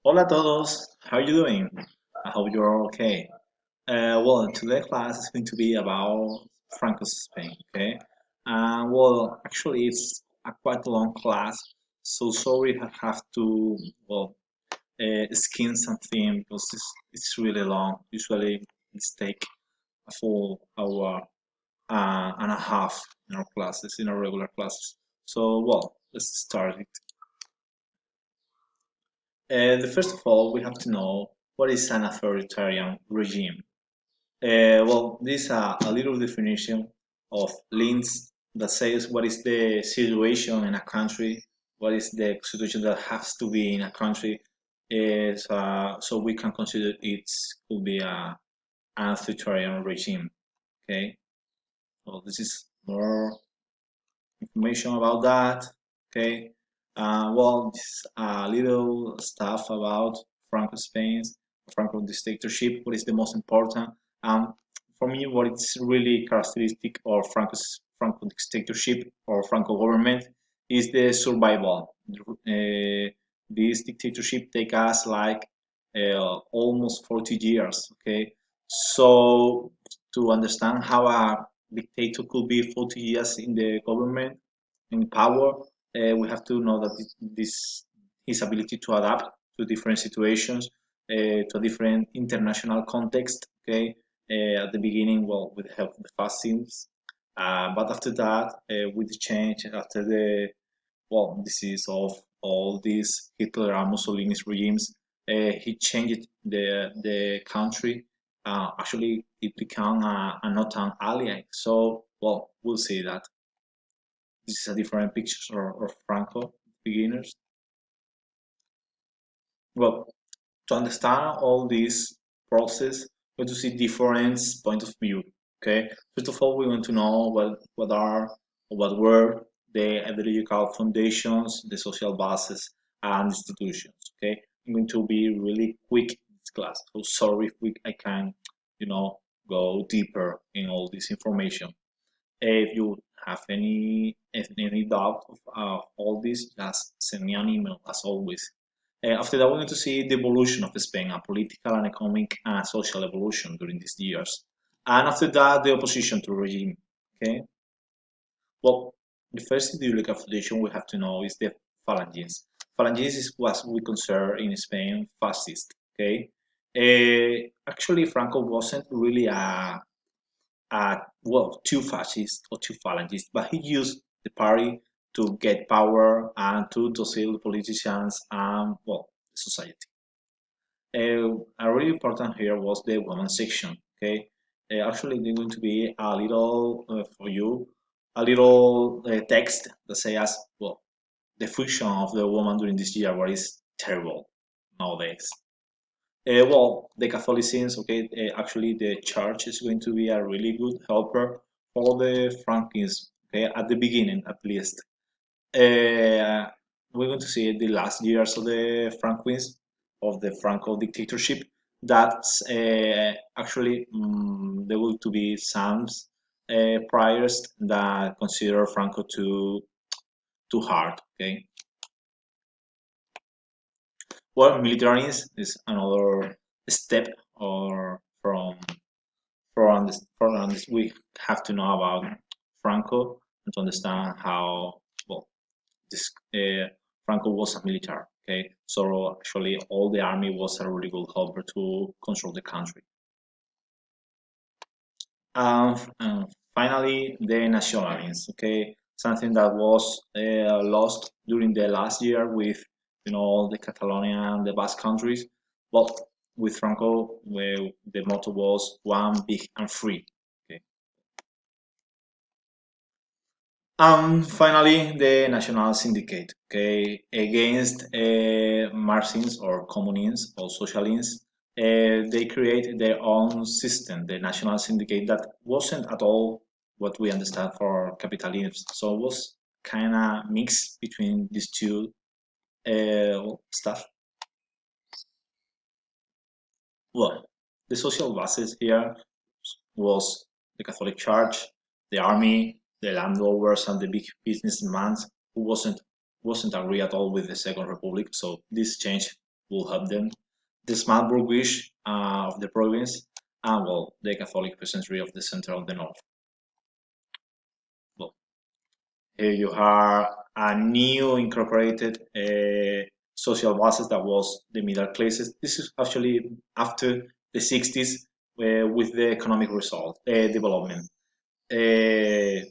Hola a todos, how are you doing? I hope you're okay. Today class is going to be about Franco's Spain, okay? Actually, it's a quite long class, so sorry I have to, skim something because it's really long. Usually, it's take a full hour and a half in our classes, in our regular classes. Let's start it. The first of all, we have to know what is an authoritarian regime. This is a little definition of links that says what is the situation in a country, what is the situation that has to be in a country, so we can consider it could be an authoritarian regime. Okay, well, this is more information about that. Okay, just a little stuff about Franco Spain's Franco dictatorship. What is the most important? For me, what is really characteristic of Franco dictatorship or Franco government is the survival. This dictatorship take us like almost 40 years. Okay, so to understand how a dictator could be 40 years in the government in power, we have to know that this his ability to adapt to different situations, to a different international context. Okay, at the beginning, with the help of the fascists, but after that, with the change after the disease of all these Hitler and Mussolini's regimes, he changed the country. Actually, it became a not an ally. So, we'll see that. This is a different picture of Franco beginners. Well, to understand all this process, we have to see different point of view. Okay, first of all, we want to know what were the ideological foundations, the social bases, and institutions. Okay, I'm going to be really quick in this class. So sorry if I can, you know, go deeper in all this information. If you have any doubt of all this, just send me an email as always. After that, we're going to see the evolution of Spain, a political and economic and social evolution during these years. And after that, the opposition to regime. Okay. Well, the first ideological foundation we have to know is the phalanges. Phalanges is what we consider in Spain fascist. Okay. Actually, Franco wasn't really two fascists or two phalangists, but he used the party to get power and to deceive politicians and the society. A really important here was the women section. Okay, actually, there's going to be a little for you, a little text that says, the function of the woman during this year, what is terrible nowadays. The Catholicism, okay, actually the church is going to be a really good helper for the Frankists, okay, at the beginning at least. Uh, we're going to see the last years of the Franquism, of the Franco dictatorship, that's actually there will to be some priors that consider Franco too hard, okay. Well, militarism is another step or from this we have to know about Franco and to understand how this Franco was a military. Okay, so actually all the army was a really good helper to control the country. And finally, the nationalism. Okay, something that was lost during the last year with the Catalonia and the Basque countries. But with Franco, where the motto was one big and free. Okay. Finally, the National Syndicate, okay, against Marxists or communists or socialists, they created their own system, the National Syndicate, that wasn't at all what we understand for capitalism. So it was kind of mixed between these two stuff. Well, the social basis here was the Catholic Church, the army, the landowners, and the big businessmen who wasn't agree at all with the Second Republic. So this changed will help them. The small bourgeoisie of the province, and well, the Catholic peasantry of the center of the north. Well, here you have a new incorporated social basis that was the middle classes. This is actually after the 60s with the economic result development. Uh,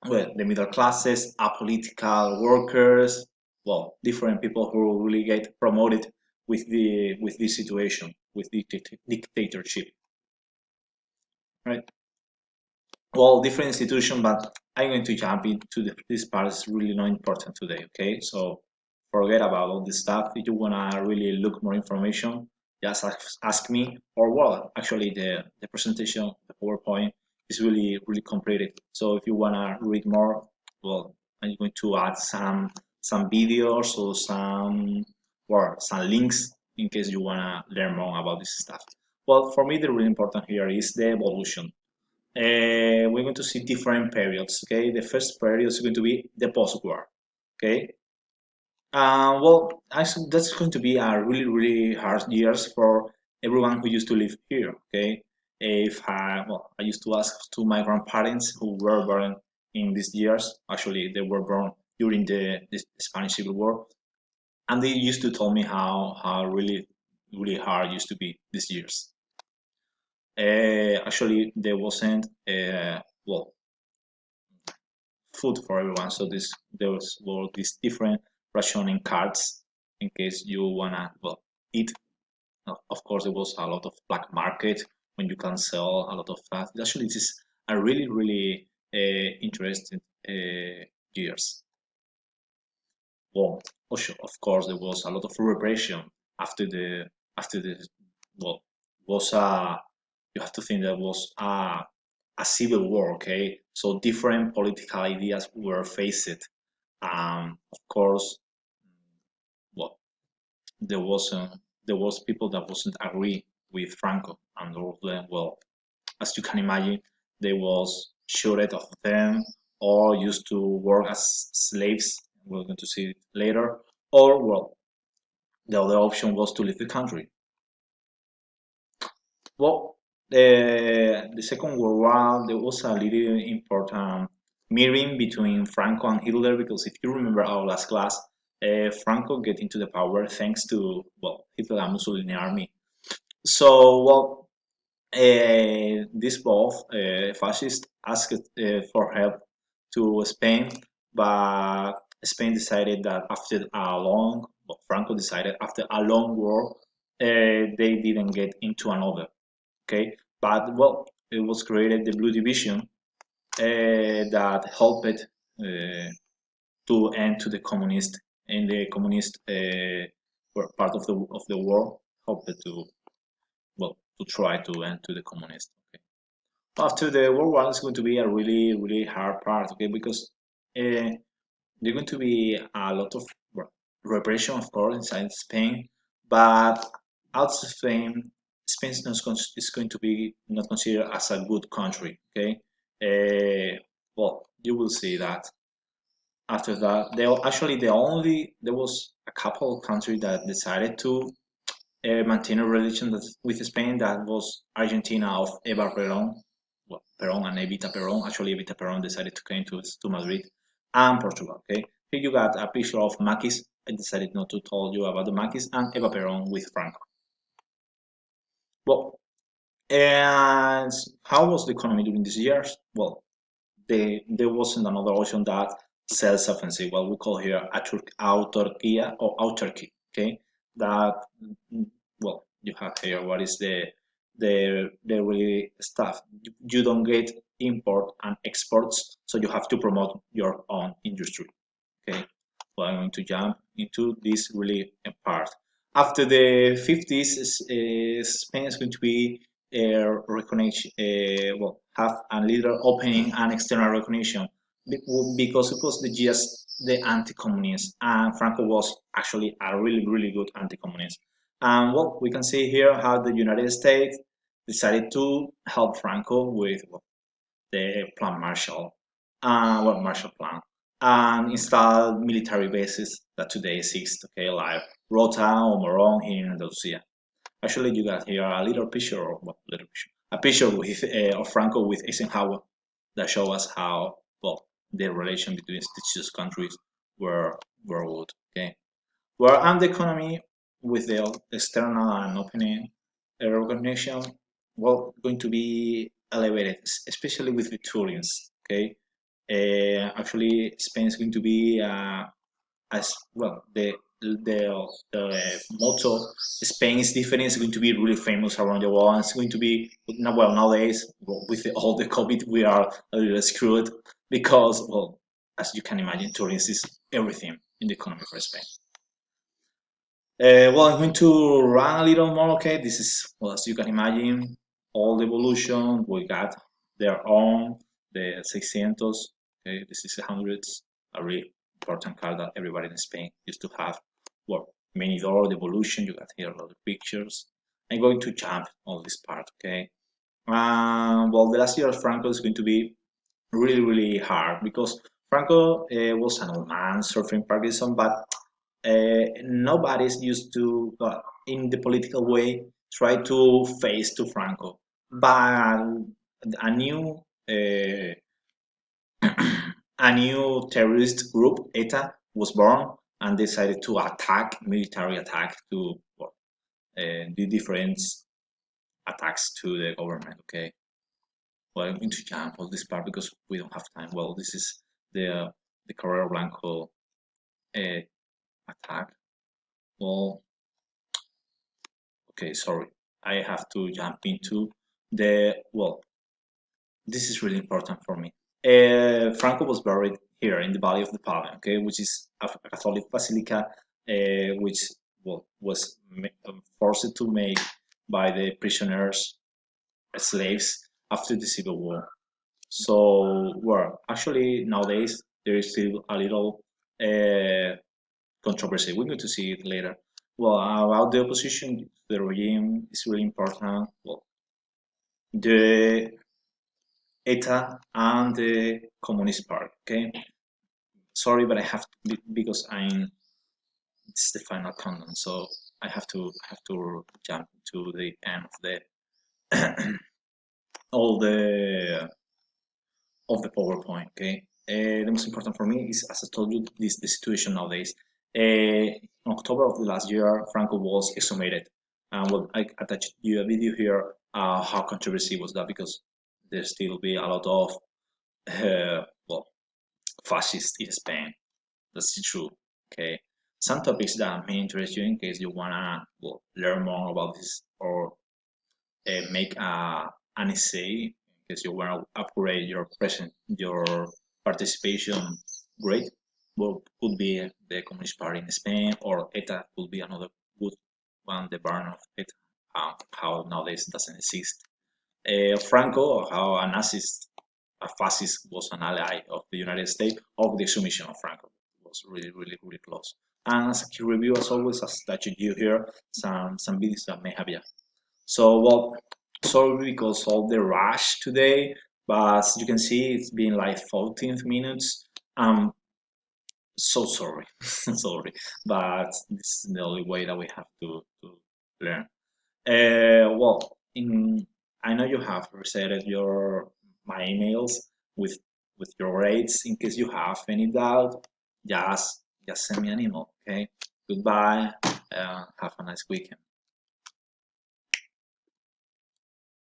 well, the middle classes, apolitical workers, well, different people who really get promoted with this situation, with dictatorship, right? Well, different institution, but I'm going to jump into this part. Is really not important today, okay? So forget about all this stuff. If you wanna really look more information, just ask me. Or well, actually, the presentation, the PowerPoint is really completed. So if you wanna read more, well, I'm going to add some videos or some links in case you wanna learn more about this stuff. Well, for me, the really important here is the evolution. We're going to see different periods. Okay, the first period is going to be the post-war. Okay, well, actually, that's going to be a really hard years for everyone who used to live here. Okay, if I well, I used to ask to my grandparents who were born in these years. Actually, they were born during the Spanish Civil War, and they used to tell me how really hard used to be these years. Actually, there wasn't well food for everyone. So there was were these different rationing cards in case you wanna well eat. Of course, there was a lot of black market when you can sell a lot of stuff. Actually, this is a really interesting years. Well, also, of course, there was a lot of repression after the well was a you have to think there was a civil war. Okay, so different political ideas were faced. Of course, well, there was people that wasn't agree with Franco, and all of them, well, as you can imagine, there was shortage of them, or used to work as slaves. We're going to see it later, or well, the other option was to leave the country. Well, the Second World War, there was a little important mirroring between Franco and Hitler because if you remember our last class, Franco get into the power thanks to well Hitler and Mussolini army. So well, these both fascists asked for help to Spain, but Spain decided that after a long, well, Franco decided after a long war, they didn't get into another. Okay, but well, it was created the Blue Division that helped to end to the communist and the communist were part of the war helped to well to try to end to the communist. Okay. After the World War, it's going to be a really hard part. Okay, because there's going to be a lot of well, repression, of course, inside Spain, but outside Spain, Spain is, not, is going to be not considered as a good country. Okay, well, you will see that after that, they actually there was a couple of countries that decided to maintain a relation with Spain. That was Argentina of Eva Perón, well, Perón and Evita Perón. Actually, Evita Perón decided to come to Madrid and Portugal. Okay, here you got a picture of Maquis. I decided not to tell you about the Maquis and Eva Perón with Franco. Well, and how was the economy during these years? Well, there wasn't another option that self-sufficiency, what we call here autarkia or autarky. Okay, that well, you have here what is the really stuff. You don't get import and exports, so you have to promote your own industry. Okay, well, I'm going to jump into this really part. After the 50s, Spain is going to be recognition, well, have a little opening and external recognition because it was the just the anti-communist, and Franco was actually a really good anti-communist. And well, we can see here how the United States decided to help Franco with well, the Plan Marshall, well, Marshall Plan, and install military bases that today exist, okay, alive. Rota or Moron in Andalusia. Actually, you got here a little picture, or well, little picture, a picture with of Franco with Eisenhower that show us how well the relation between these two countries were good. Okay, well, and the economy with the external and opening recognition, well, going to be elevated, especially with Victorians. Okay, actually, Spain is going to be as well the motto Spain is different is going to be really famous around the world. And it's going to be well nowadays with all the COVID we are a little screwed because well as you can imagine tourism is everything in the economy for Spain. Well, I'm going to run a little more. Okay, this is well as you can imagine all the evolution we got their own the 600. Okay, the 600s a really important car that everybody in Spain used to have. Well, many door the evolution. You got here a lot of pictures. I'm going to jump on this part. Okay. Well, the last year of Franco is going to be really hard because Franco was an old man suffering Parkinson, but nobody's used to in the political way try to face to Franco. But a new uh, a new terrorist group, ETA, was born and decided to attack, military attack to well, do different attacks to the government. Okay, well, I'm going to jump on this part because we don't have time. Well, this is the Carrero Blanco uh, attack. Well, okay, sorry. I have to jump into the well. This is really important for me. Franco was buried here in the Valley of the Palm, okay, which is a Catholic basilica, which well was forced to make by the prisoners, slaves after the Civil War. So, well, actually nowadays there is still a little controversy. We're going to see it later. Well, about the opposition, the regime is really important. Well, the ETA and the Communist Party. Okay, sorry, but I have to, because I'm it's the final countdown, so I have to jump to the end of the all the of the PowerPoint. Okay, the most important for me is, as I told you, this the situation nowadays. In October of the last year, Franco was exonerated, and well, I attached you a video here. How controversy was that because there still be a lot of well fascists in Spain. That's true. Okay, some topics that may interest you in case you wanna well, learn more about this or make an essay because you want to upgrade your present your participation grade. Well, could be the Communist Party in Spain or ETA could be another good one. The burn of ETA, how nowadays doesn't exist. Franco, how a Nazist, a fascist was an ally of the United States of the exhumission of Franco. It was really close. And as a key review, as always, as that you hear some videos that may have you. So, well, sorry because of the rush today, but as you can see, it's been like 14 minutes. I'm so sorry, sorry, but this is the only way that we have to learn. Well, I know you have resetted your my emails with with your rates. In case you have any doubt, just send me an email. Okay. Goodbye. Have a nice weekend.